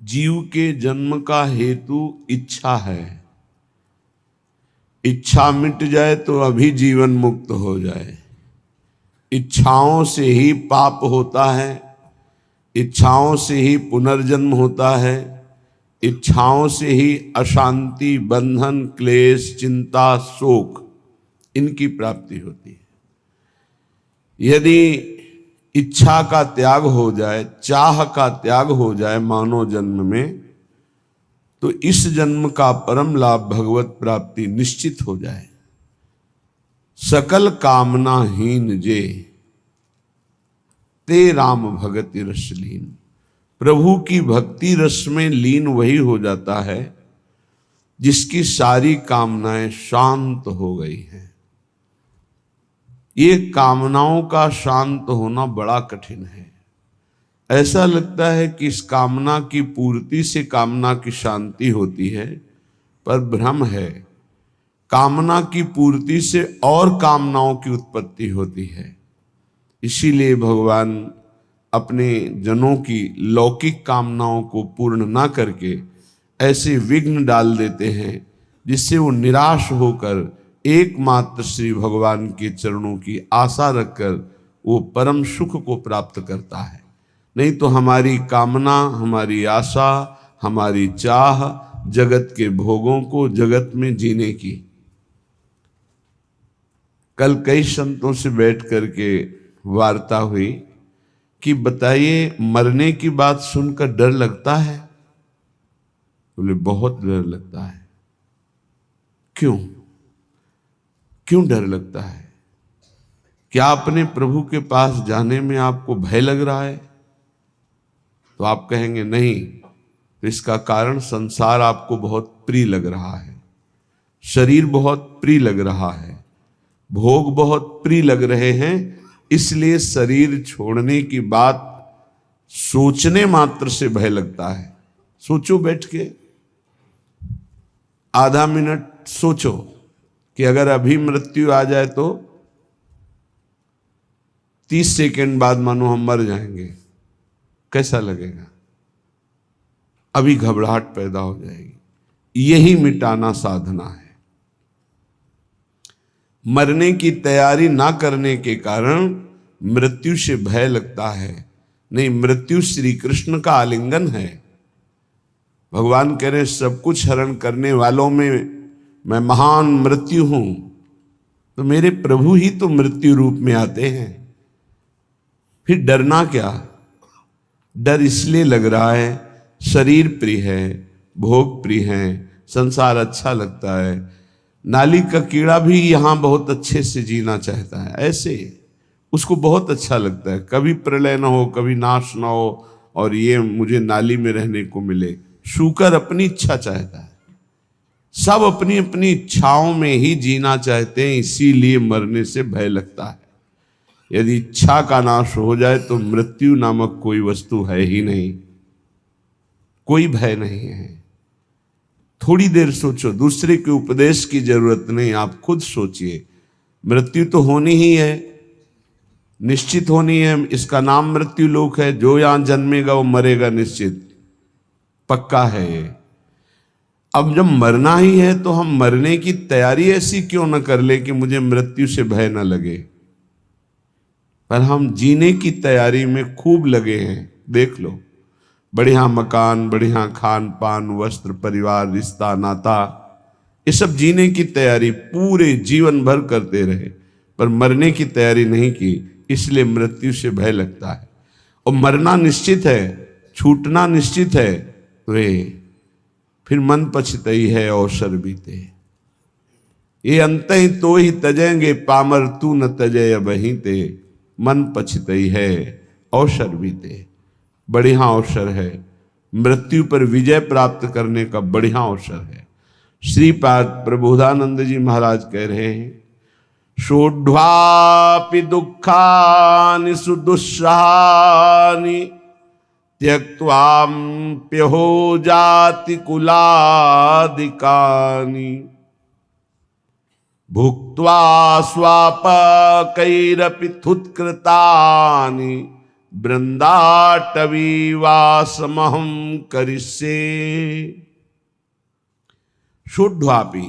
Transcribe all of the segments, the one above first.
जीव के जन्म का हेतु इच्छा है। इच्छा मिट जाए तो अभी जीवन मुक्त हो जाए। इच्छाओं से ही पाप होता है, इच्छाओं से ही पुनर्जन्म होता है, इच्छाओं से ही अशांति, बंधन, क्लेश, चिंता, शोक इनकी प्राप्ति होती है। यदि इच्छा का त्याग हो जाए, चाह का त्याग हो जाए मानव जन्म में, तो इस जन्म का परम लाभ भगवत प्राप्ति निश्चित हो जाए। सकल कामनाहीन जे ते राम भगति रस लीन। प्रभु की भक्ति रस में लीन वही हो जाता है जिसकी सारी कामनाएं शांत हो गई हैं। ये कामनाओं का शांत होना बड़ा कठिन है। ऐसा लगता है कि इस कामना की पूर्ति से कामना की शांति होती है, पर भ्रम है। कामना की पूर्ति से और कामनाओं की उत्पत्ति होती है। इसीलिए भगवान अपने जनों की लौकिक कामनाओं को पूर्ण ना करके ऐसे विघ्न डाल देते हैं जिससे वो निराश होकर एकमात्र श्री भगवान के चरणों की आशा रखकर वो परम सुख को प्राप्त करता है। नहीं तो हमारी कामना, हमारी आशा, हमारी चाह जगत के भोगों को, जगत में जीने की। कल कई संतों से बैठ करके वार्ता हुई कि बताइए, मरने की बात सुनकर डर लगता है? बोले बहुत डर लगता है। क्यों क्यों डर लगता है? क्या अपने प्रभु के पास जाने में आपको भय लग रहा है? तो आप कहेंगे नहीं। तो इसका कारण संसार आपको बहुत प्रिय लग रहा है, शरीर बहुत प्रिय लग रहा है, भोग बहुत प्रिय लग रहे हैं, इसलिए शरीर छोड़ने की बात सोचने मात्र से भय लगता है। सोचो, बैठ के आधा मिनट सोचो कि अगर अभी मृत्यु आ जाए तो 30 सेकंड बाद मानो हम मर जाएंगे, कैसा लगेगा? अभी घबराहट पैदा हो जाएगी। यही मिटाना साधना है। मरने की तैयारी ना करने के कारण मृत्यु से भय लगता है। नहीं, मृत्यु श्री कृष्ण का आलिंगन है। भगवान कह रहे सब कुछ हरण करने वालों में मैं महान मृत्यु हूं। तो मेरे प्रभु ही तो मृत्यु रूप में आते हैं, फिर डरना क्या? डर इसलिए लग रहा है शरीर प्रिय है, भोग प्रिय है, संसार अच्छा लगता है। नाली का कीड़ा भी यहां बहुत अच्छे से जीना चाहता है, ऐसे उसको बहुत अच्छा लगता है, कभी प्रलय ना हो, कभी नाश ना हो, और ये मुझे नाली में रहने को मिले। शूकर अपनी इच्छा चाहता है। सब अपनी अपनी इच्छाओं में ही जीना चाहते हैं, इसीलिए मरने से भय लगता है। यदि इच्छा का नाश हो जाए तो मृत्यु नामक कोई वस्तु है ही नहीं, कोई भय नहीं है। थोड़ी देर सोचो, दूसरे के उपदेश की जरूरत नहीं, आप खुद सोचिए। मृत्यु तो होनी ही है, निश्चित होनी है। इसका नाम मृत्यु लोक है। जो यहां जन्मेगा वो मरेगा, निश्चित पक्का है ये। अब जब मरना ही है तो हम मरने की तैयारी ऐसी क्यों न कर ले कि मुझे मृत्यु से भय न लगे, पर हम जीने की तैयारी में खूब लगे हैं। देख लो, बढ़िया मकान, बढ़िया खान पान, वस्त्र, परिवार, रिश्ता, नाता, ये सब जीने की तैयारी पूरे जीवन भर करते रहे, पर मरने की तैयारी नहीं की, इसलिए मृत्यु से भय लगता है। और मरना निश्चित है, छूटना निश्चित है, तो ये फिर मन पछतई है अवसर बीते। ये अंत ही तो ही तजेंगे पामर, तू न तजय बही ते। मन पछतई है अवसर बीते। बढ़िया अवसर है, मृत्यु पर विजय प्राप्त करने का बढ़िया अवसर है। श्रीपाद प्रबोधानंद जी महाराज कह रहे हैं, शोढ्वापि दुःखानि सुदुस्सहानि त्यक्त्वाप्यहो जाति कुलादिकानि। भुक्त्वा स्वापकैरपि थुत्कृतानि वृंदाटवी वासमहं करिष्ये। शुद्ध्वापि,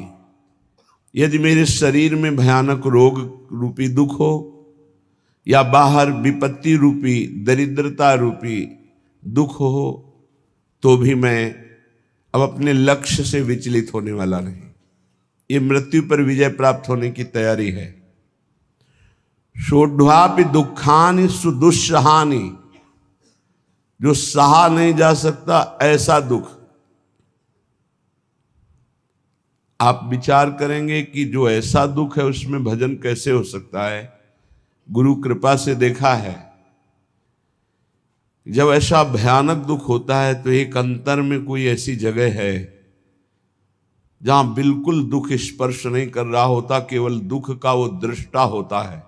यदि मेरे शरीर में भयानक रोग रूपी दुख हो या बाहर विपत्ति रूपी दरिद्रता रूपी दुख हो, तो भी मैं अब अपने लक्ष्य से विचलित होने वाला नहीं। ये मृत्यु पर विजय प्राप्त होने की तैयारी है। शोढ्वापि दुखानि सुदुस्सहानि, जो सहा नहीं जा सकता ऐसा दुख। आप विचार करेंगे कि जो ऐसा दुख है उसमें भजन कैसे हो सकता है। गुरु कृपा से देखा है, जब ऐसा भयानक दुख होता है तो एक अंतर में कोई ऐसी जगह है जहां बिल्कुल दुख स्पर्श नहीं कर रहा होता, केवल दुख का वो दृष्टा होता है,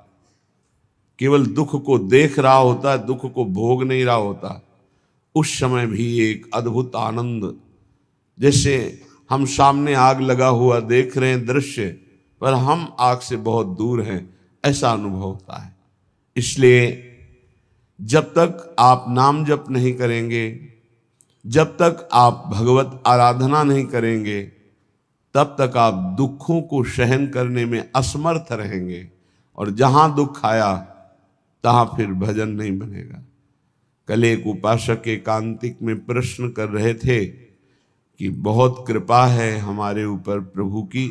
केवल दुख को देख रहा होता है, दुख को भोग नहीं रहा होता। उस समय भी एक अद्भुत आनंद, जैसे हम सामने आग लगा हुआ देख रहे हैं दृश्य, पर हम आग से बहुत दूर हैं, ऐसा अनुभव होता है। इसलिए जब तक आप नाम जप नहीं करेंगे, जब तक आप भगवत आराधना नहीं करेंगे, तब तक आप दुखों को सहन करने में असमर्थ रहेंगे, और जहां दुख आया तहां फिर भजन नहीं बनेगा। कल एक उपासक एकांतिक में प्रश्न कर रहे थे कि बहुत कृपा है हमारे ऊपर प्रभु की,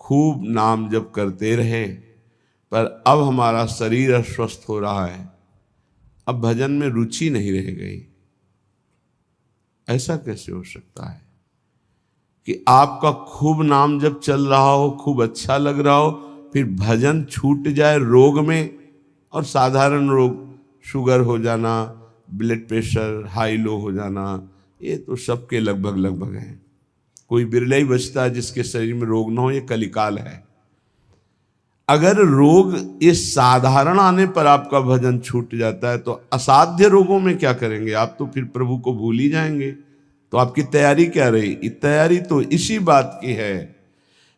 खूब नाम जप करते रहे, पर अब हमारा शरीर अस्वस्थ हो रहा है, अब भजन में रुचि नहीं रह गई। ऐसा कैसे हो सकता है कि आपका खूब नाम जब चल रहा हो, खूब अच्छा लग रहा हो, फिर भजन छूट जाए रोग में, और साधारण रोग, शुगर हो जाना, ब्लड प्रेशर हाई लो हो जाना, ये तो सबके लगभग लगभग है। कोई बिरला ही बचता है जिसके शरीर में रोग ना हो, ये कलिकाल है। अगर रोग इस साधारण आने पर आपका भजन छूट जाता है, तो असाध्य रोगों में क्या करेंगे आप? तो फिर प्रभु को भूल ही जाएंगे। तो आपकी तैयारी क्या रही? तैयारी तो इसी बात की है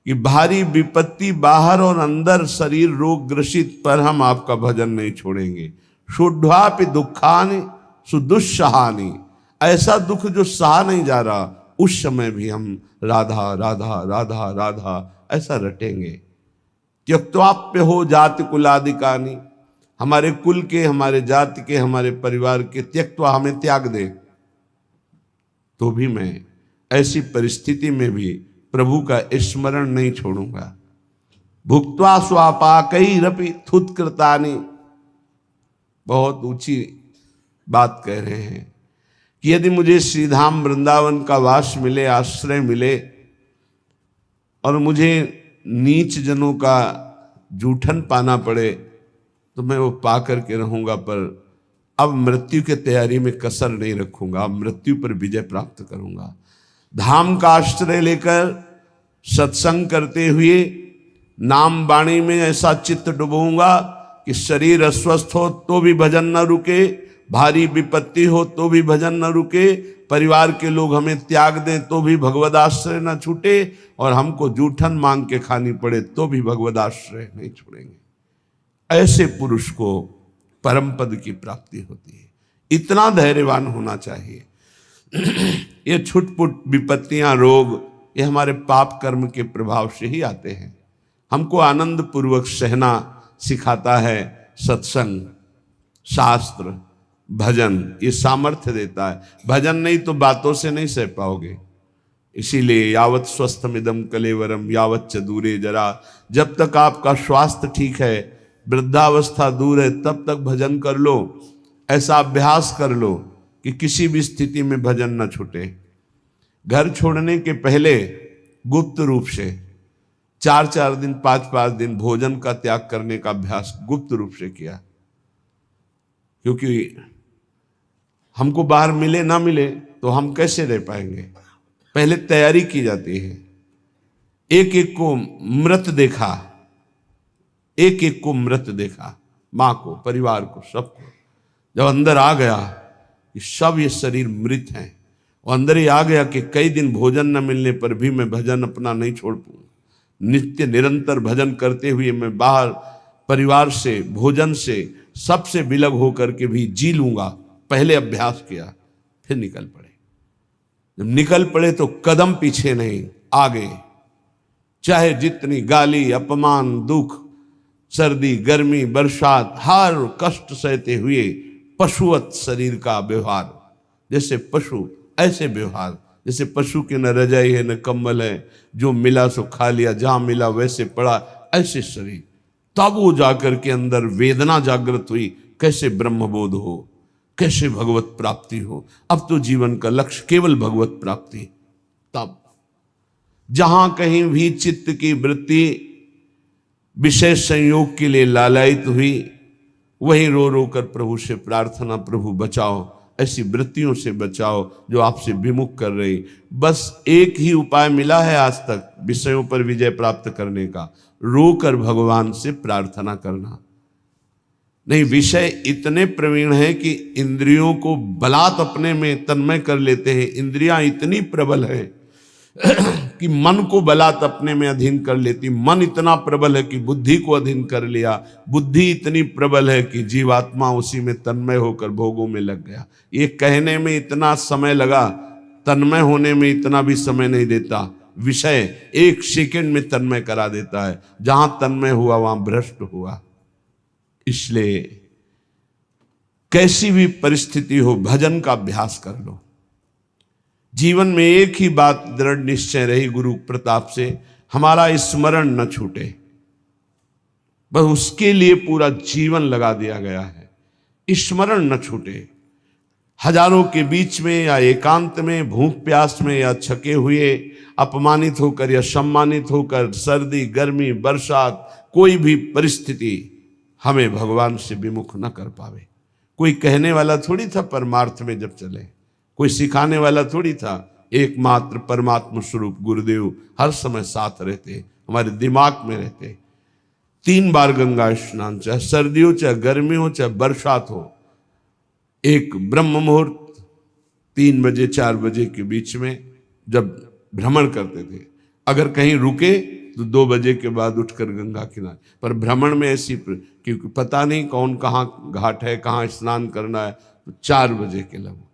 कि भारी विपत्ति बाहर और अंदर शरीर रोग ग्रसित पर हम आपका भजन नहीं छोड़ेंगे। शुद्ध्वापि दुखानि सुदुस्सहानि, ऐसा दुख जो सहा नहीं जा रहा, उस समय भी हम राधा राधा राधा राधा ऐसा रटेंगे। त्यक्त्वाप्य हो जाति कुलादिकानि, हमारे कुल के, हमारे जाति के, हमारे परिवार के त्यक्त्वा, हमें त्याग दे, तो भी मैं ऐसी परिस्थिति में भी प्रभु का स्मरण नहीं छोड़ूंगा। भुक्त्वा स्वापाकैरपि थुत्कृतानि, बहुत ऊंची बात कह रहे हैं कि यदि मुझे श्रीधाम वृंदावन का वास मिले, आश्रय मिले, और मुझे नीच जनों का जूठन पाना पड़े, तो मैं वो पा करके रहूंगा, पर अब मृत्यु की तैयारी में कसर नहीं रखूंगा, अब मृत्यु पर विजय प्राप्त करूंगा। धाम का आश्रय लेकर सत्संग करते हुए नाम वाणी में ऐसा चित्त डुबोऊंगा कि शरीर अस्वस्थ हो तो भी भजन न रुके, भारी विपत्ति हो तो भी भजन न रुके, परिवार के लोग हमें त्याग दें तो भी भगवद आश्रय न छूटे, और हमको जूठन मांग के खानी पड़े तो भी भगवद आश्रय नहीं छोड़ेंगे। ऐसे पुरुष को परम पद की प्राप्ति होती है। इतना धैर्यवान होना चाहिए। ये छुटपुट विपत्तियां, रोग, ये हमारे पाप कर्म के प्रभाव से ही आते हैं। हमको आनंद पूर्वक सहना सिखाता है सत्संग, शास्त्र, भजन, ये सामर्थ्य देता है। भजन नहीं तो बातों से नहीं सह पाओगे। इसीलिए यावत स्वस्थमिदम कलेवरम यावत च दूरे जरा, जब तक आपका स्वास्थ्य ठीक है, वृद्धावस्था दूर है, तब तक भजन कर लो। ऐसा अभ्यास कर लो कि किसी भी स्थिति में भजन न छूटे। घर छोड़ने के पहले गुप्त रूप से 4-4 दिन, 5-5 दिन भोजन का त्याग करने का अभ्यास गुप्त रूप से किया, क्योंकि हमको बाहर मिले ना मिले तो हम कैसे रह पाएंगे। पहले तैयारी की जाती है। एक एक को मृत देखा, एक एक को मृत देखा, माँ को, परिवार को, सबको। जब अंदर आ गया कि सब ये शरीर मृत हैं, और अंदर ही आ गया कि कई दिन भोजन न मिलने पर भी मैं भजन अपना नहीं छोड़ पाऊँ। नित्य निरंतर भजन करते हुए मैं बाहर परिवार से, भोजन से, सबसे विलग होकर के भी जी लूंगा, पहले अभ्यास किया, फिर निकल पड़े। जब निकल पड़े तो कदम पीछे नहीं, आगे। चाहे जितनी गाली, अपमान, दुख, सर्दी, गर्मी, बरसात, हर कष्ट सहते हुए पशुवत शरीर का व्यवहार, जैसे पशु ऐसे व्यवहार, जैसे पशु के न रजाई है न कंबल है, जो मिला सो खा लिया, जहां मिला वैसे पड़ा, ऐसे शरीर। तब वो जाकर के अंदर वेदना जागृत हुई, कैसे ब्रह्मबोध हो, कैसे भगवत प्राप्ति हो। अब तो जीवन का लक्ष्य केवल भगवत प्राप्ति। तब जहां कहीं भी चित्त की वृत्ति विशेष संयोग के लिए लालायित हुई, वहीं रो रो कर प्रभु से प्रार्थना, प्रभु बचाओ, ऐसी वृत्तियों से बचाओ जो आपसे विमुख कर रही। बस एक ही उपाय मिला है आज तक विषयों पर विजय प्राप्त करने का, रो कर भगवान से प्रार्थना करना। नहीं, विषय इतने प्रवीण हैं कि इंद्रियों को बलात् अपने में तन्मय कर लेते हैं। इंद्रियां इतनी प्रबल है कि मन को बलात् अपने में अधीन कर लेती। मन इतना प्रबल है कि बुद्धि को अधीन कर लिया। बुद्धि इतनी प्रबल है कि जीवात्मा उसी में तन्मय होकर भोगों में लग गया। ये कहने में इतना समय लगा, तन्मय होने में इतना भी समय नहीं देता। विषय एक सेकंड में तन्मय करा देता है। जहां तन्मय हुआ वहां भ्रष्ट हुआ। इसलिए कैसी भी परिस्थिति हो, भजन का अभ्यास कर लो। जीवन में एक ही बात दृढ़ निश्चय रही गुरु प्रताप से, हमारा स्मरण न छूटे। बस उसके लिए पूरा जीवन लगा दिया गया है, स्मरण न छूटे। हजारों के बीच में या एकांत में, भूख प्यास में या छके हुए, अपमानित होकर या सम्मानित होकर, सर्दी, गर्मी, बरसात, कोई भी परिस्थिति हमें भगवान से विमुख न कर पावे। कोई कहने वाला थोड़ी था परमार्थ में जब चले, कोई सिखाने वाला थोड़ी था। एकमात्र परमात्मा स्वरूप गुरुदेव हर समय साथ रहते, हमारे दिमाग में रहते। 3 बार गंगा स्नान, चाहे सर्दी हो, चाहे गर्मी हो, चाहे बरसात हो। एक ब्रह्म मुहूर्त 3 बजे 4 बजे के बीच में जब भ्रमण करते थे, अगर कहीं रुके तो 2 बजे के बाद उठकर गंगा किनारे। पर भ्रमण में ऐसी, क्योंकि पता नहीं कौन कहाँ घाट है, कहाँ स्नान करना है, तो 4 बजे के लगभग।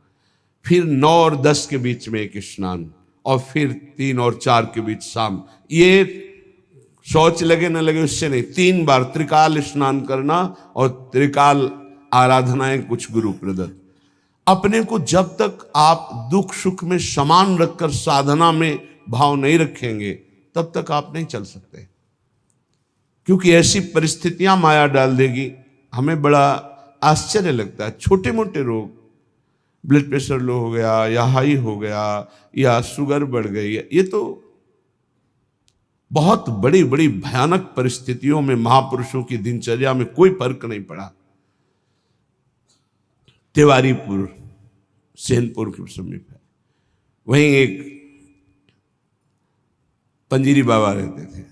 फिर 9 और 10 के बीच में एक स्नान, और फिर 3 और 4 के बीच शाम। ये शौच लगे न लगे उससे नहीं, 3 बार त्रिकाल स्नान करना और त्रिकाल आराधनाएं कुछ गुरु प्रदत्त। अपने को जब तक आप दुख सुख में समान रखकर साधना में भाव नहीं रखेंगे, तब तक आप नहीं चल सकते। क्योंकि ऐसी परिस्थितियां माया डाल देगी। हमें बड़ा आश्चर्य लगता है, छोटे मोटे रोग, ब्लड प्रेशर लो हो गया या हाई हो गया या शुगर बढ़ गई, ये तो बहुत बड़ी बड़ी भयानक परिस्थितियों में महापुरुषों की दिनचर्या में कोई फर्क नहीं पड़ा। तिवारीपुर सेनपुर के समीप है, वहीं एक पंजीरी बाबा रहते थे।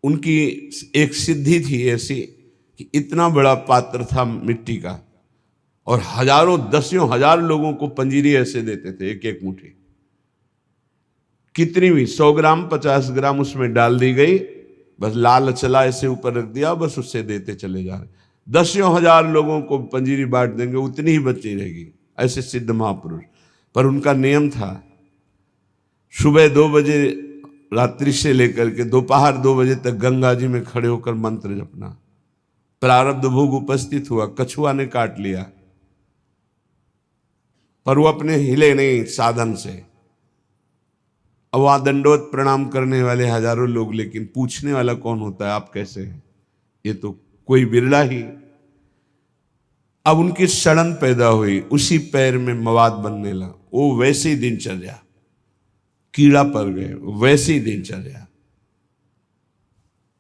उनकी एक सिद्धि थी ऐसी कि इतना बड़ा पात्र था मिट्टी का, और हजारों दसियों हजार लोगों को पंजीरी ऐसे देते थे, एक एक मुट्ठी, कितनी भी 100 ग्राम 50 ग्राम उसमें डाल दी गई, बस लाल चला ऐसे ऊपर रख दिया, बस उससे देते चले जा रहे। दसियों हजार लोगों को पंजीरी बांट देंगे, उतनी ही बची रहेगी। ऐसे सिद्ध महापुरुष। पर उनका नियम था, सुबह 2 बजे रात्रि से लेकर के दोपहर 2 बजे तक गंगा जी में खड़े होकर मंत्र जपना। प्रारब्ध भोग उपस्थित हुआ, कछुआ ने काट लिया, पर वो अपने हिले नहीं साधन से। अब वहां दंडवत प्रणाम करने वाले हजारों लोग, लेकिन पूछने वाला कौन होता है, आप कैसे हैं? ये तो कोई बिरला ही। अब उनकी सड़न पैदा हुई, उसी पैर में मवाद बनने लगा। वो वैसे ही दिनचर्या, कीड़ा पड़ गए, वैसे ही दिनचर्या।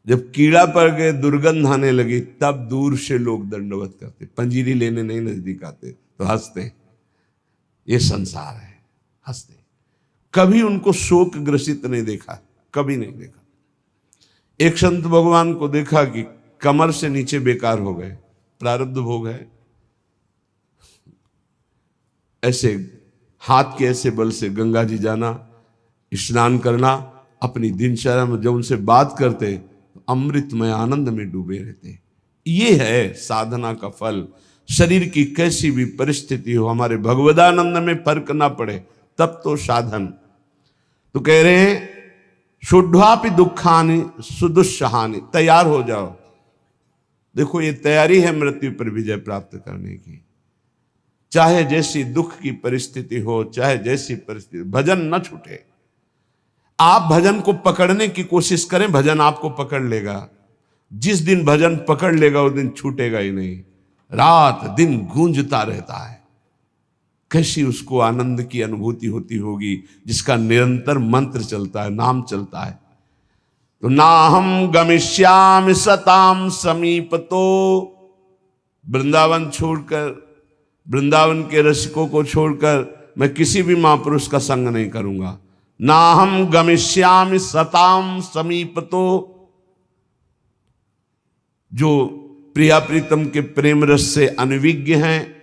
जब कीड़ा पड़ गए, दुर्गंध आने लगी, तब दूर से लोग दंडवत करते, पंजीरी लेने नहीं नजदीक आते, तो हंसते। ये संसार है, हंसते। कभी उनको शोक ग्रसित नहीं देखा, कभी नहीं देखा। एक संत भगवान को देखा कि कमर से नीचे बेकार हो गए, प्रारब्ध भोग है। ऐसे हाथ के ऐसे बल से गंगा जी जाना, स्नान करना, अपनी दिनचर्या में जब उनसे बात करते अमृतमय आनंद में डूबे रहते हैं। ये है साधना का फल। शरीर की कैसी भी परिस्थिति हो, हमारे भगवदानंद में फर्क ना पड़े, तब तो साधन। तो कह रहे हैं शुद्धापि दुखानि सुदुस्सहानि, तैयार हो जाओ। देखो ये तैयारी है मृत्यु पर विजय प्राप्त करने की। चाहे जैसी दुख की परिस्थिति हो, चाहे जैसी परिस्थिति, भजन न छूटे। आप भजन को पकड़ने की कोशिश करें, भजन आपको पकड़ लेगा। जिस दिन भजन पकड़ लेगा उस दिन छूटेगा ही नहीं, रात दिन गूंजता रहता है। कैसी उसको आनंद की अनुभूति होती होगी जिसका निरंतर मंत्र चलता है, नाम चलता है। तो ना हम गमिष्यामि सताम समीपतो, वृंदावन छोड़कर, वृंदावन के रसिकों को छोड़कर मैं किसी भी महापुरुष का संग नहीं करूंगा। ना हम गमिष्यामि सताम समीपतो, जो प्रिया प्रीतम के प्रेम रस से अनविज्ञ हैं,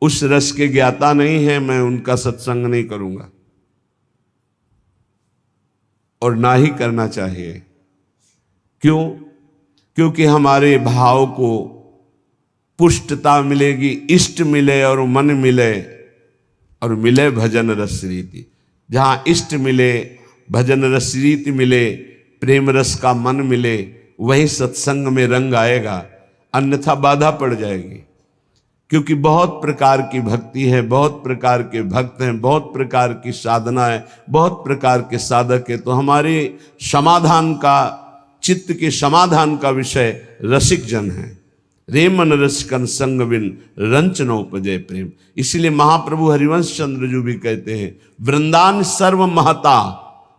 उस रस के ज्ञाता नहीं है, मैं उनका सत्संग नहीं करूंगा और ना ही करना चाहिए। क्यों? क्योंकि हमारे भाव को पुष्टता मिलेगी, इष्ट मिले और मन मिले, और मिले भजन रस रीति। जहां इष्ट मिले, भजन रस रीति मिले, प्रेम रस का मन मिले, वही सत्संग में रंग आएगा, अन्यथा बाधा पड़ जाएगी। क्योंकि बहुत प्रकार की भक्ति है, बहुत प्रकार के भक्त हैं, बहुत प्रकार की साधना है, बहुत प्रकार के साधक है। तो हमारे समाधान का, चित्त के समाधान का विषय रसिक जन है। रे मन रसिकन संग बिन रंच न उपजय प्रेम। इसलिए महाप्रभु हरिवंश चंद्र जी भी कहते हैं, वृंदान सर्व महता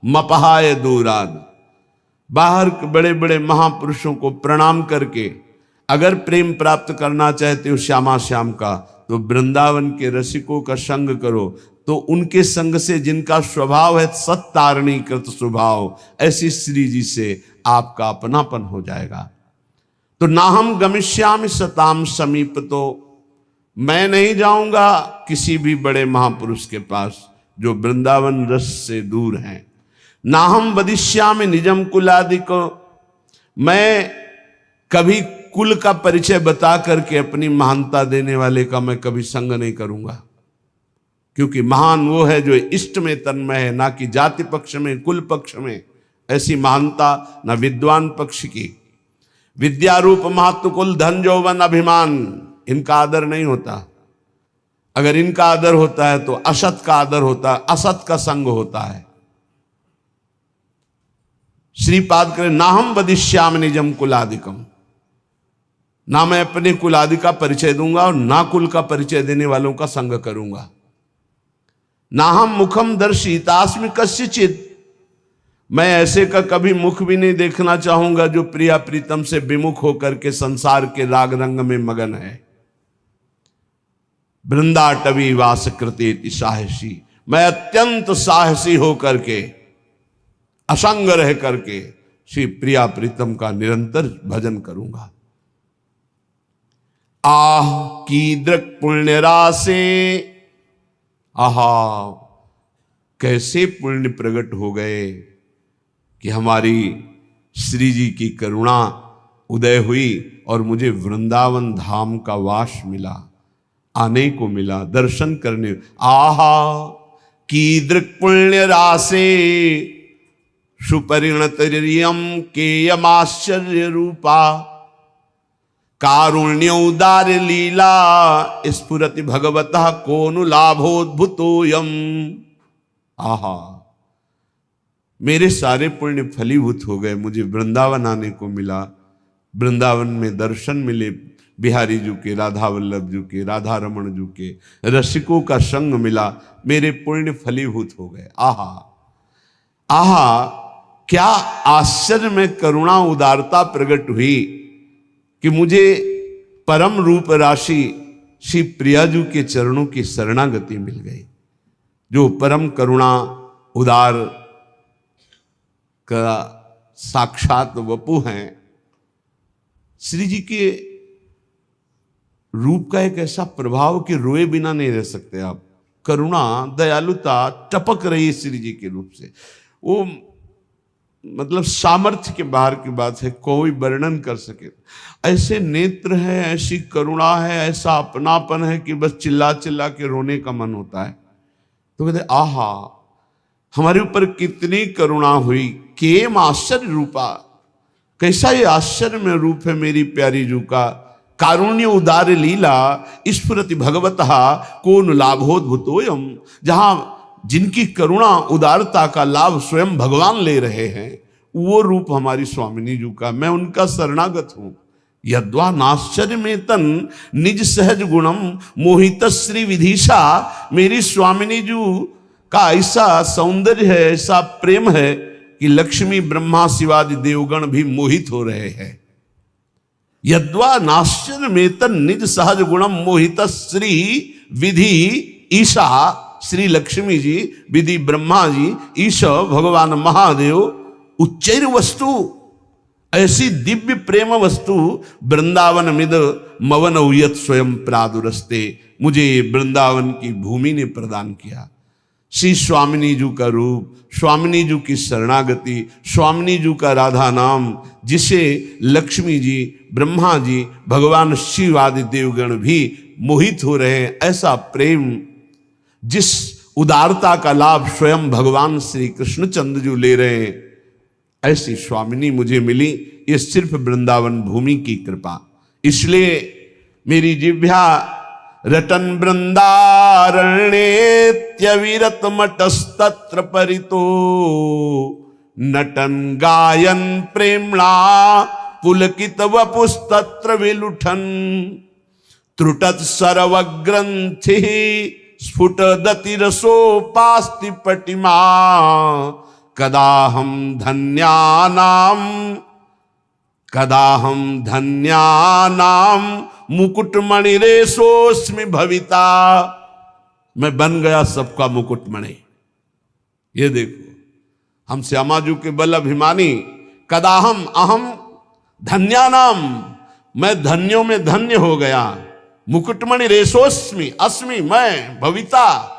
मपहाय दूराद। बाहर के बड़े बड़े महापुरुषों को प्रणाम करके अगर प्रेम प्राप्त करना चाहते हो श्यामा श्याम का, तो वृंदावन के रसिकों का संग करो। तो उनके संग से, जिनका स्वभाव है सत्तारणी कृत स्वभाव, ऐसी श्री जी से आपका अपनापन हो जाएगा। तो ना हम गमिष्यामि सताम समीप, तो मैं नहीं जाऊंगा किसी भी बड़े महापुरुष के पास जो वृंदावन रस से दूर हैं। ना हम वदिष्यामि निजम कुलादिको, मैं कभी कुल का परिचय बता करके अपनी महानता देने वाले का मैं कभी संग नहीं करूंगा। क्योंकि महान वो है जो इष्ट में तन्मय है, ना कि जाति पक्ष में, कुल पक्ष में। ऐसी महानता ना विद्वान पक्ष की। विद्या रूप महत्व कुल धन यौवन अभिमान, इनका आदर नहीं होता। अगर इनका आदर होता है तो असत का आदर होता है, असत का संग होता है। श्रीपाद करें, ना हम वदिष्यामि निजम कुलादिकम, ना मैं अपने कुलादि का परिचय दूंगा और ना कुल का परिचय देने वालों का संग करूंगा। ना हम मुखम दर्शितास्मि कस्यचित्, मैं ऐसे का कभी मुख भी नहीं देखना चाहूंगा जो प्रिया प्रीतम से विमुख होकर के संसार के राग रंग में मगन है। वृंदाटवी वास कृतेति साहसी, मैं अत्यंत साहसी होकर के, असंग रह करके श्री प्रिया प्रीतम का निरंतर भजन करूंगा। आह कीदृक् पुण्य राशे, आहा कैसे पुण्य प्रकट हो गए कि हमारी श्री जी की करुणा उदय हुई और मुझे वृंदावन धाम का वास मिला, आने को मिला, दर्शन करने। आहा कीदृक् पुण्य राशे सुपरिणतरियम केयमाश्चर्य रूपा, कारुण्य उदार लीला स्फुरति भगवतः कोनु लाभोद्भुतोयम। आहा मेरे सारे पुण्य फलीभूत हो गए, मुझे वृंदावन आने को मिला, वृंदावन में दर्शन मिले बिहारी जी के, राधा वल्लभ जी के, राधा रमण जी के, रसिकों का संग मिला, मेरे पुण्य फलीभूत हो गए। आहा आहा क्या आश्चर्य में करुणा उदारता प्रकट हुई कि मुझे परम रूप राशि श्री प्रियाजू के चरणों की शरणागति मिल गई, जो परम करुणा उदार का साक्षात वपु हैं। श्री जी के रूप का एक ऐसा प्रभाव कि रोए बिना नहीं रह सकते आप। करुणा, दयालुता टपक रही है श्री जी के रूप से। वो मतलब सामर्थ्य के बाहर की बात है, कोई वर्णन कर सके। ऐसे नेत्र है, ऐसी करुणा है, ऐसा अपनापन है कि बस चिल्ला चिल्ला के रोने का मन होता है। तो कहते आहा हमारे ऊपर कितनी करुणा हुई, केम आश्चर्य रूपा, कैसा ये आश्चर्य में रूप है मेरी प्यारी जू का। कारुण्य उदार लीला स्फुरति भगवतः कौन लाभोद्भुतोयम, जहां जिनकी करुणा उदारता का लाभ स्वयं भगवान ले रहे हैं, वो रूप हमारी स्वामिनी जू का। मैं उनका शरणागत हूं। यद्वा नाश्चर्य में तन निज सहज गुणम मोहित श्री विधिशा, मेरी स्वामिनी जू का ऐसा सौंदर्य है, ऐसा प्रेम है कि लक्ष्मी ब्रह्मा शिवादि देवगण भी मोहित हो रहे हैं। यद्वा नाश्चर्य में तन निज सहज गुणम मोहित श्री विधि ईशा, श्री लक्ष्मी जी, विधि ब्रह्मा जी, ईश भगवान महादेव, उच्चैर वस्तु, ऐसी दिव्य प्रेम वस्तु वृंदावन मिद मवन उयत स्वयं प्रादुरस्ते, मुझे वृंदावन की भूमि ने प्रदान किया। श्री स्वामिनी जू का रूप, स्वामिनी जू की शरणागति, स्वामिनी जू का राधा नाम, जिसे लक्ष्मी जी, ब्रह्मा जी, भगवान शिव आदि देवगण भी मोहित हो रहे हैं। ऐसा प्रेम, जिस उदारता का लाभ स्वयं भगवान श्री कृष्णचंद्र जी ले रहे हैं, ऐसी स्वामिनी मुझे मिली। ये सिर्फ वृंदावन भूमि की कृपा। इसलिए मेरी जिह्वा रटन वृंदारण्येत्यविरत मटस्तत्र परितो, नटन गायन प्रेम्णा पुलकित वपुस्तत्र विलुठन, त्रुटत सरवग्रंथि स्फुटदति रसोपास्ति पटिमा, कदाहम धन्यानाम मुकुटमणिरेशोस्मि भविता, मैं बन गया सबका मुकुटमणि। ये देखो हम श्यामाजू के बल अभिमानी, कदाहम अहम धन्यानाम, मैं धन्यों में धन्य हो गया, मुकुटमणि रेशोस्मि अस्मि, मैं भविता,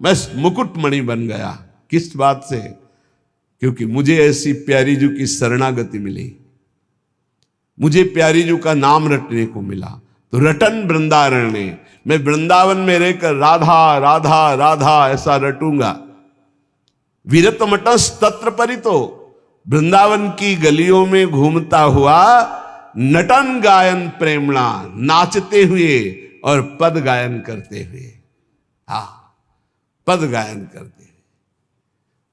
मैं मुकुटमणि बन गया। किस बात से? क्योंकि मुझे ऐसी प्यारी जू की शरणागति मिली, मुझे प्यारी जू का नाम रटने को मिला। तो रटन वृंदारण्य, मैं वृंदावन में रहकर राधा राधा राधा ऐसा रटूंगा। विरत मटस तत्र परितो, वृंदावन की गलियों में घूमता हुआ, नटन गायन प्रेमणा, नाचते हुए और पद गायन करते हुए। हा, पद गायन करते हुए।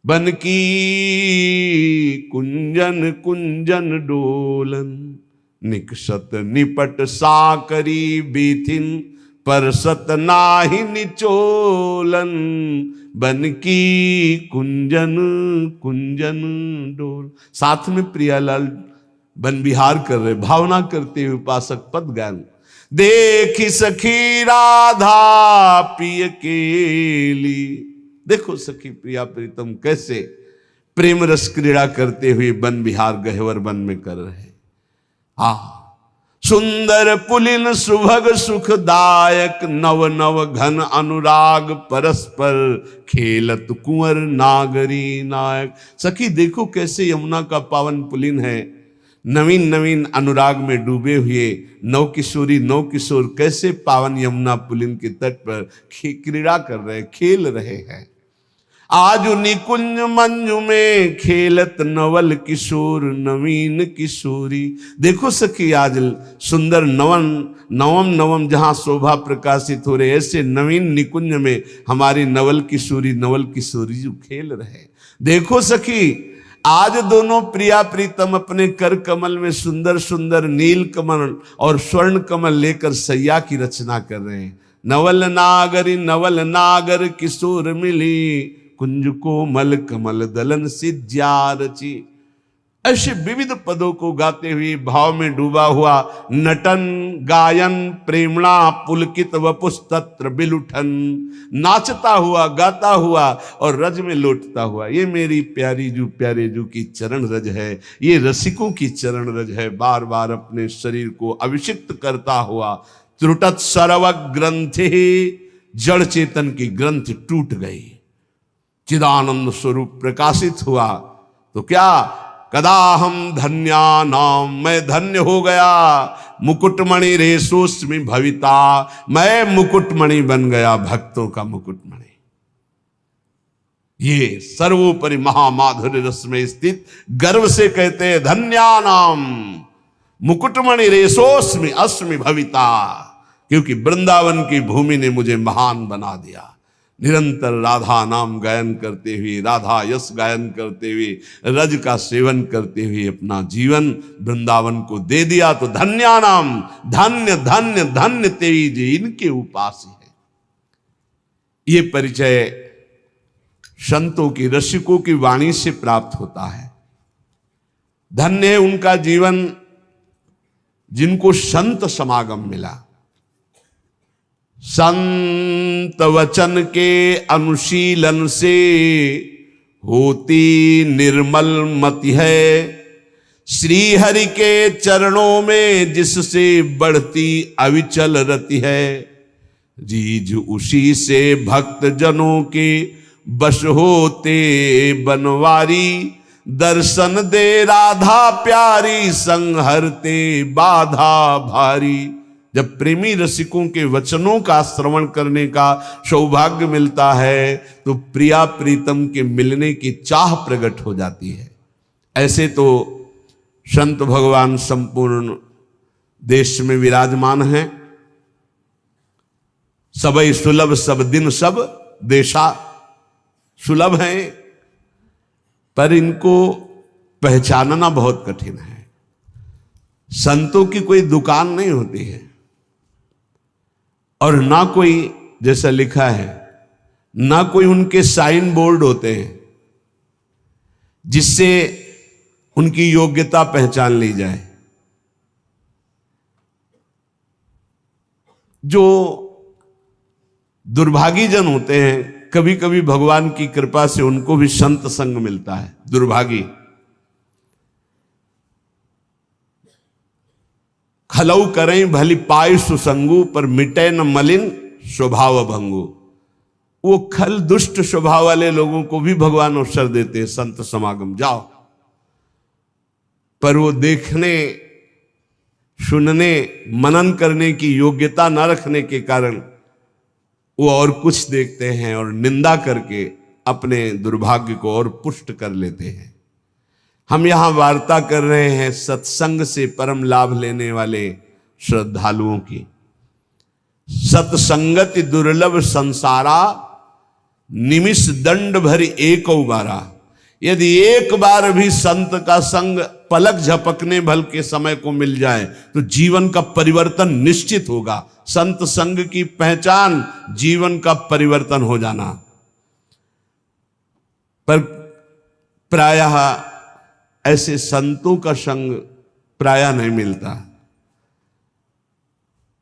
बन की कुंजन कुंजन डोलन, निकसत निपट साकरी बीथिन, परसत नाहि निचोलन, बन की कुंजन कुंजन डोल। साथ में प्रियालाल बन विहार कर रहे, भावना करते हुए उपासक पद गायन। देखी सखी राधा पिय केली, देखो सखी प्रिया प्रीतम कैसे प्रेम रस क्रीड़ा करते हुए वन विहार गहवर वन में कर रहे। सुंदर पुलिन सुभग सुखदायक, नव नव घन अनुराग परस्पर, खेलत कुंवर नागरी नायक। सखी देखो कैसे यमुना का पावन पुलिन है, नवीन नवीन अनुराग में डूबे हुए नव किशोरी नव किशोर कैसे पावन यमुना पुलिन के तट पर क्रीड़ा कर रहे, खेल रहे हैं। आज निकुंज मंजू में खेलत नवल किशोर नवीन किशोरी। देखो सखी आज सुंदर नवम नवम जहां शोभा प्रकाशित हो रहे, ऐसे नवीन निकुंज में हमारी नवल किशोरी जो खेल रहे। देखो सखी आज दोनों प्रिया प्रीतम अपने कर कमल में सुंदर सुंदर नील कमल और स्वर्ण कमल लेकर सैया की रचना कर रहे हैं। नवल नागर किशोर मिली, कुंज को मल कमल दलन सिज्या रची। ऐसे विविध पदों को गाते हुए भाव में डूबा हुआ, नटन गायन प्रेमणा पुलकित वपुस्तत्र बिलुठन, नाचता हुआ गाता हुआ और रज में लौटता हुआ। ये मेरी प्यारी जू प्यारे जू की चरण रज है, ये रसिकों की चरण रज है। बार बार अपने शरीर को अभिषिक्त करता हुआ, त्रुटत सरव ग्रंथि, जड़ चेतन की ग्रंथ टूट गई, चिदानंद स्वरूप प्रकाशित हुआ। तो क्या कदाहम धन्यानाम, मैं धन्य हो गया, मुकुटमणि रेशोस्मि भविता, मैं मुकुटमणि बन गया, भक्तों का मुकुटमणि। ये सर्वोपरि महामाधुर्य रस में स्थित गर्व से कहते हैं धन्यानाम मुकुटमणि रेशोस्मि अस्मि भविता, क्योंकि वृंदावन की भूमि ने मुझे महान बना दिया। निरंतर राधा नाम गायन करते हुए, राधा यश गायन करते हुए, रज का सेवन करते हुए अपना जीवन वृंदावन को दे दिया। तो धन्यानाम, धन्य धन्य धन्य तेरी जी इनके उपासी है। ये परिचय संतों की, रसिकों की वाणी से प्राप्त होता है। धन्य है उनका जीवन जिनको संत समागम मिला। संत वचन के अनुशीलन से होती निर्मल मति है, श्री हरि के चरणों में जिससे बढ़ती अविचल रति है। रीझ उसी से भक्त जनों के बश होते बनवारी, दर्शन दे राधा प्यारी संहरते बाधा भारी। जब प्रेमी रसिकों के वचनों का श्रवण करने का सौभाग्य मिलता है तो प्रिया प्रीतम के मिलने की चाह प्रकट हो जाती है। ऐसे तो संत भगवान संपूर्ण देश में विराजमान हैं। सबई सुलभ सब दिन सब देशा, सुलभ हैं, पर इनको पहचानना बहुत कठिन है। संतों की कोई दुकान नहीं होती है और ना कोई, जैसा लिखा है, ना कोई उनके साइन बोर्ड होते हैं जिससे उनकी योग्यता पहचान ली जाए। जो दुर्भागी जन होते हैं, कभी कभी भगवान की कृपा से उनको भी संत संग मिलता है। दुर्भागी खलऊ करें भली पाय सुसंगु, पर मिटे न मलिन स्वभाव भंगु। वो खल दुष्ट स्वभाव वाले लोगों को भी भगवान अवसर देते हैं, संत समागम जाओ, पर वो देखने, सुनने, मनन करने की योग्यता न रखने के कारण वो और कुछ देखते हैं और निंदा करके अपने दुर्भाग्य को और पुष्ट कर लेते हैं। हम यहां वार्ता कर रहे हैं सत्संग से परम लाभ लेने वाले श्रद्धालुओं की। सत्संगति दुर्लभ संसारा, निमिष दंड भरी एक बारा। यदि एक बार भी संत का संग पलक झपकने भल के समय को मिल जाए तो जीवन का परिवर्तन निश्चित होगा। संत संग की पहचान जीवन का परिवर्तन हो जाना। पर प्रायः ऐसे संतों का संग प्रायः नहीं मिलता।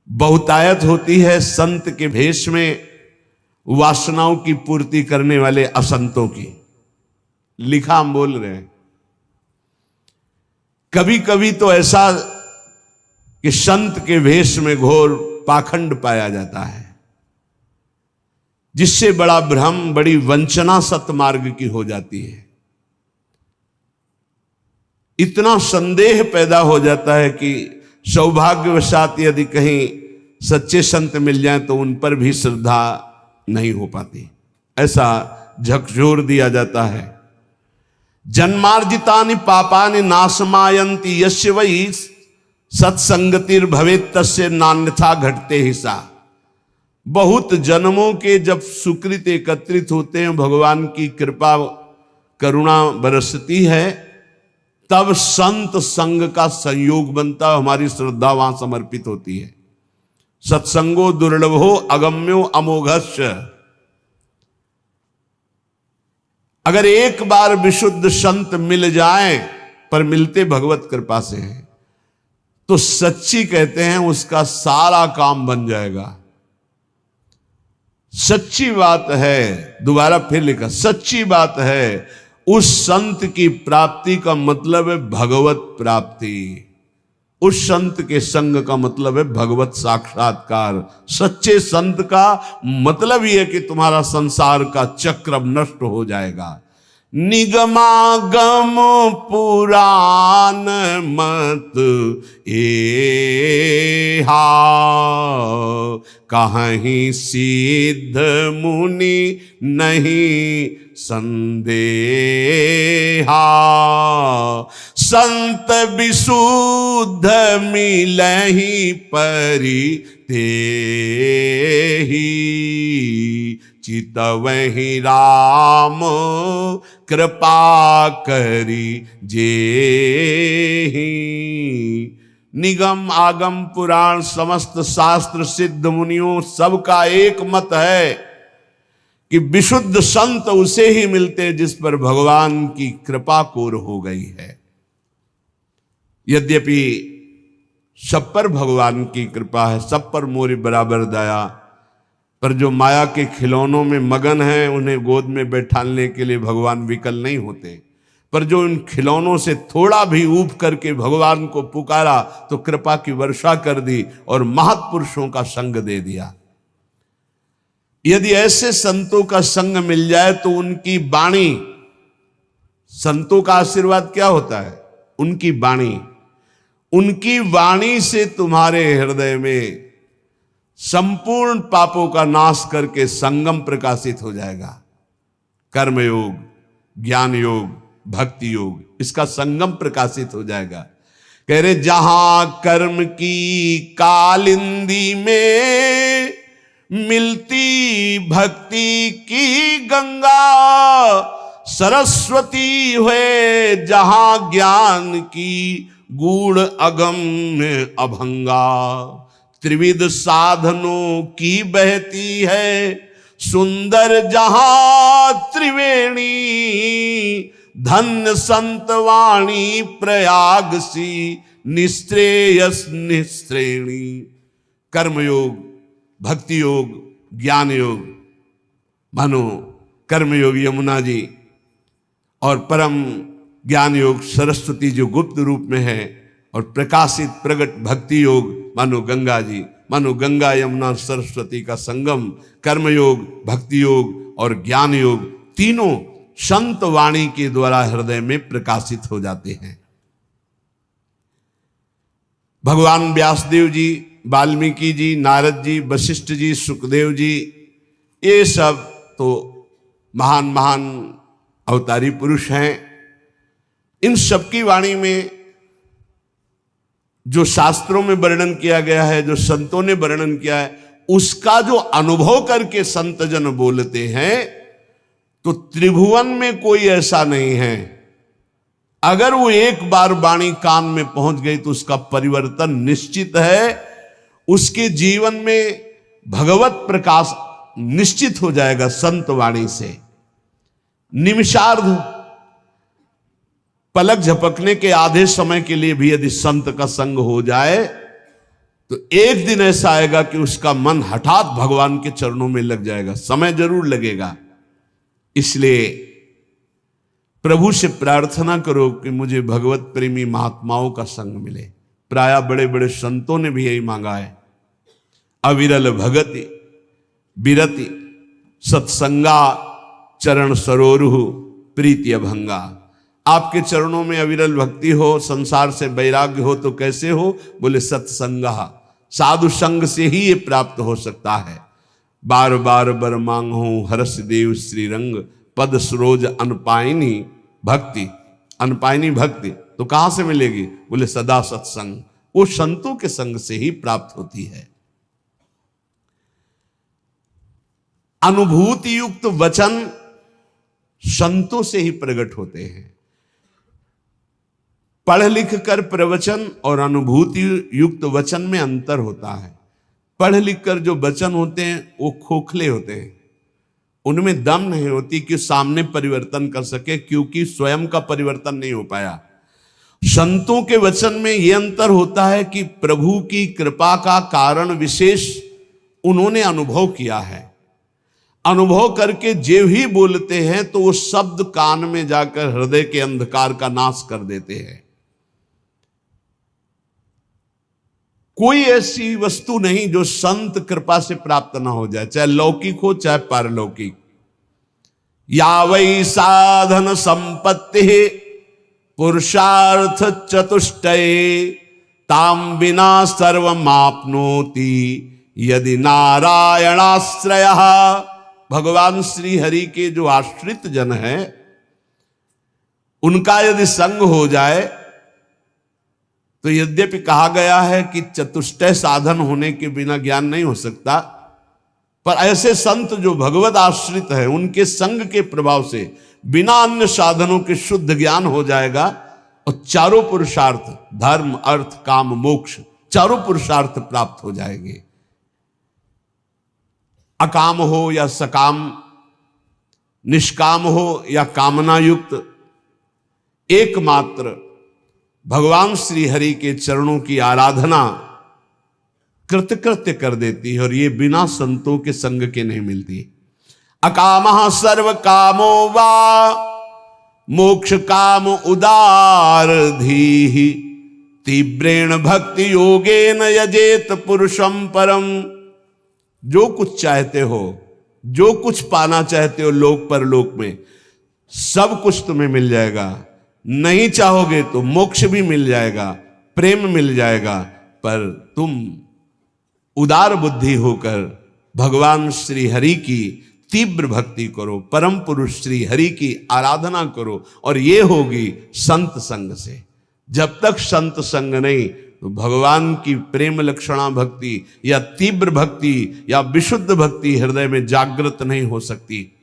बहुतायत होती है संत के भेष में वासनाओं की पूर्ति करने वाले असंतों की। लिखा हम बोल रहे हैं। कभी कभी तो ऐसा कि संत के भेष में घोर पाखंड पाया जाता है, जिससे बड़ा भ्रम, बड़ी वंचना सतमार्ग की हो जाती है। इतना संदेह पैदा हो जाता है कि सौभाग्यवशात यदि कहीं सच्चे संत मिल जाएं तो उन पर भी श्रद्धा नहीं हो पाती। ऐसा झकझोर दिया जाता है। जन्मार्जितानि पापानि नाशमायन्ति यस्य वै सत्संगतिर भवेत् तस्य नान्यथा घटते हिसा। बहुत जन्मों के जब सुकृत एकत्रित होते हैं, भगवान की कृपा करुणा बरसती है, तब संत संग का संयोग बनता है। हमारी श्रद्धा वहां समर्पित होती है। सत्संगो दुर्लभो अगम्यो अमोघस्य। अगर एक बार विशुद्ध संत मिल जाएं, पर मिलते भगवत कृपा से हैं, तो सच्ची कहते हैं उसका सारा काम बन जाएगा। सच्ची बात है, दोबारा फिर लिखा, सच्ची बात है। उस संत की प्राप्ति का मतलब है भगवत प्राप्ति। उस संत के संग का मतलब है भगवत साक्षात्कार। सच्चे संत का मतलब यह है कि तुम्हारा संसार का चक्र नष्ट हो जाएगा। निगमागम पुराण मत एहा, कहीं सिद्ध मुनि नहीं संदेहा। संत विशुद्ध मिलहि परि तेहि, चितवहि राम कृपा करि जेहि। निगम आगम पुराण समस्त शास्त्र सिद्ध मुनियों सबका एक मत है कि विशुद्ध संत उसे ही मिलते जिस पर भगवान की कृपा कोर हो गई है। यद्यपि सब पर भगवान की कृपा है, सब पर मोरी बराबर दया, पर जो माया के खिलौनों में मगन है उन्हें गोद में बैठाने के लिए भगवान विकल नहीं होते। पर जो उन खिलौनों से थोड़ा भी ऊब करके भगवान को पुकारा तो कृपा की वर्षा कर दी और महापुरुषों का संग दे दिया। यदि ऐसे संतों का संग मिल जाए तो उनकी वाणी, संतों का आशीर्वाद क्या होता है? उनकी वाणी, उनकी वाणी से तुम्हारे हृदय में संपूर्ण पापों का नाश करके संगम प्रकाशित हो जाएगा। कर्म योग, ज्ञान योग, भक्ति योग, इसका संगम प्रकाशित हो जाएगा। कह रहे जहां कर्म की कालिंदी में मिलती भक्ति की गंगा, सरस्वती हुए जहां ज्ञान की गूढ़ अगम में अभंगा। त्रिविध साधनों की बहती है सुंदर जहां त्रिवेणी, धन्य संत वाणी प्रयाग सी निश्रेयस निश्रेणी। कर्मयोग, भक्ति योग, ज्ञान योग, मानो कर्मयोग यमुना जी और परम ज्ञान योग सरस्वती जो गुप्त रूप में है, और प्रकाशित प्रगट भक्ति योग मानो गंगा जी, मानो गंगा यमुना सरस्वती का संगम। कर्मयोग, भक्ति योग और ज्ञान योग तीनों संत वाणी के द्वारा हृदय में प्रकाशित हो जाते हैं। भगवान व्यासदेव जी, वाल्मीकि जी, नारद जी, वशिष्ठ जी, सुखदेव जी, ये सब तो महान महान अवतारी पुरुष हैं। इन सबकी वाणी में जो शास्त्रों में वर्णन किया गया है, जो संतों ने वर्णन किया है, उसका जो अनुभव करके संत जन बोलते हैं, तो त्रिभुवन में कोई ऐसा नहीं है, अगर वो एक बार वाणी कान में पहुंच गई तो उसका परिवर्तन निश्चित है। उसके जीवन में भगवत प्रकाश निश्चित हो जाएगा संत वाणी से। निमिषार्ध, पलक झपकने के आधे समय के लिए भी यदि संत का संग हो जाए तो एक दिन ऐसा आएगा कि उसका मन हठात भगवान के चरणों में लग जाएगा। समय जरूर लगेगा। इसलिए प्रभु से प्रार्थना करो कि मुझे भगवत प्रेमी महात्माओं का संग मिले। प्रायः बड़े बड़े संतों ने भी यही मांगा है। अविरल भगति बिरति सत्संगा चरण सरोरुहु प्रीति अभंगा। आपके चरणों में अविरल भक्ति हो, संसार से वैराग्य हो तो कैसे हो? बोले सत्संगा, साधु संग से ही ये प्राप्त हो सकता है। बार बार बर मांगो हर्ष देव श्री रंग, पद सरोज अनपायनी भक्ति। अनपायनी भक्ति तो कहां से मिलेगी? बोले सदा सत्संग, वो संतों के संग से ही प्राप्त होती है। अनुभूति युक्त वचन संतों से ही प्रकट होते हैं। पढ़ लिख कर प्रवचन और अनुभूति युक्त वचन में अंतर होता है। पढ़ लिख कर जो वचन होते हैं वो खोखले होते हैं, उनमें दम नहीं होती कि सामने परिवर्तन कर सके, क्योंकि स्वयं का परिवर्तन नहीं हो पाया। संतों के वचन में यह अंतर होता है कि प्रभु की कृपा का कारण विशेष उन्होंने अनुभव किया है। अनुभव करके जो ही बोलते हैं तो वो शब्द कान में जाकर हृदय के अंधकार का नाश कर देते हैं। कोई ऐसी वस्तु नहीं जो संत कृपा से प्राप्त ना हो जाए, चाहे लौकिक हो चाहे पारलौकिक। या वै साधन संपत्ति पुरुषार्थ चतुष्टये ताम बिना सर्वमाप्नोति यदि नारायणाश्रय। भगवान श्री हरि के जो आश्रित जन है उनका यदि संग हो जाए तो यद्यपि कहा गया है कि चतुष्टय साधन होने के बिना ज्ञान नहीं हो सकता, पर ऐसे संत जो भगवत आश्रित है उनके संग के प्रभाव से बिना अन्य साधनों के शुद्ध ज्ञान हो जाएगा और चारों पुरुषार्थ धर्म अर्थ काम मोक्ष चारों पुरुषार्थ प्राप्त हो जाएंगे। अकाम हो या सकाम, निष्काम हो या कामना युक्त, एकमात्र भगवान श्री हरि के चरणों की आराधना कृतकृत्य कर देती है और ये बिना संतों के संग के नहीं मिलती। अकामः सर्व कामो वा मोक्ष काम उदार धीहि तीव्रेण भक्ति योगेन यजेत पुरुषम परम। जो कुछ चाहते हो, जो कुछ पाना चाहते हो लोक परलोक में, सब कुछ तुम्हें मिल जाएगा। नहीं चाहोगे तो मोक्ष भी मिल जाएगा, प्रेम मिल जाएगा, पर तुम उदार बुद्धि होकर भगवान श्री हरि की तीव्र भक्ति करो, परम पुरुष श्री हरि की आराधना करो, और ये होगी संत संग से। जब तक संत संग नहीं तो भगवान की प्रेम लक्षणा भक्ति या तीव्र भक्ति या विशुद्ध भक्ति हृदय में जागृत नहीं हो सकती।